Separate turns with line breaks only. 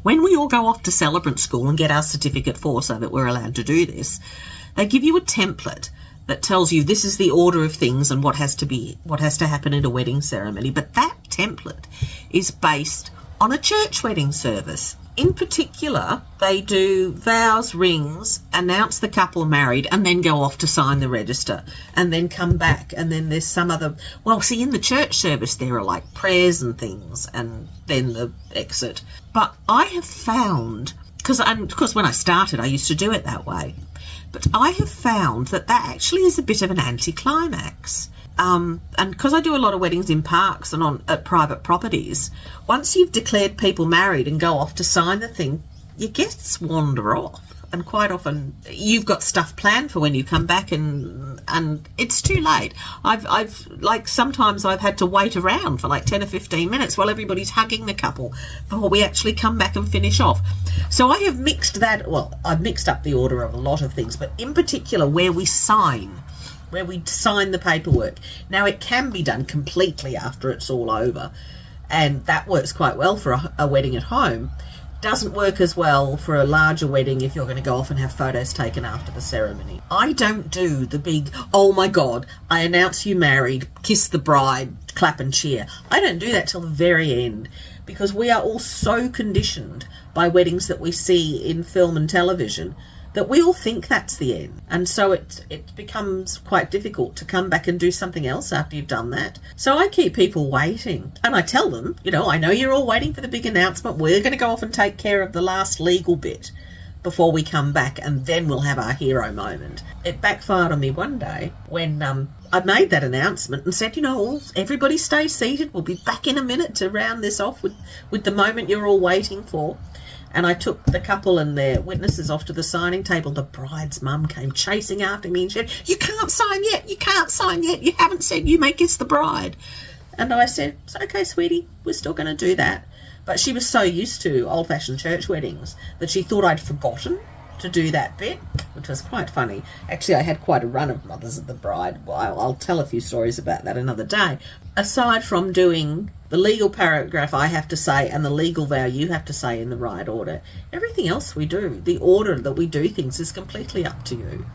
When we all go off to celebrant school and get our certificate so that we're allowed to do this, they give you a template that tells you this is the order of things and what has to happen in a wedding ceremony. But that template is based on a church wedding service. In particular, they do vows, rings, announce the couple married, and then go off to sign the register, and then come back, and then there's some other... Well, see, in the church service, there are like prayers and things, and then the exit. But I have found, because when I started, I used to do it that way, but I have found that actually is a bit of an anticlimax. And because I do a lot of weddings in parks and at private properties, once you've declared people married and go off to sign the thing, your guests wander off. And quite often you've got stuff planned for when you come back and it's too late. Sometimes I've had to wait around for like 10 or 15 minutes while everybody's hugging the couple before we actually come back and finish off. So I have mixed that, well, I've mixed up the order of a lot of things, but in particular where we sign the paperwork. Now, it can be done completely after it's all over, and that works quite well for a wedding at home. Doesn't work as well for a larger wedding if you're going to go off and have photos taken after the ceremony. I don't do the big, oh my God, I announce you married, kiss the bride, clap and cheer. I don't do that till the very end, because we are all so conditioned by weddings that we see in film and television that we all think that's the end. And so it becomes quite difficult to come back and do something else after you've done that. So I keep people waiting. And I tell them, I know you're all waiting for the big announcement. We're going to go off and take care of the last legal bit before we come back, and then we'll have our hero moment. It backfired on me one day when I made that announcement and said, everybody stay seated. We'll be back in a minute to round this off with the moment you're all waiting for. And I took the couple and their witnesses off to the signing table. The bride's mum came chasing after me and said, you can't sign yet, you can't sign yet. You haven't said you may kiss the bride. And I said, it's okay, sweetie, we're still going to do that. But she was so used to old-fashioned church weddings that she thought I'd forgotten to do that bit, which was quite funny. Actually, I had quite a run of mothers of the bride. Well, I'll tell a few stories about that another day. Aside from doing the legal paragraph I have to say and the legal vow you have to say in the right order, everything else we do, the order that we do things, is completely up to you.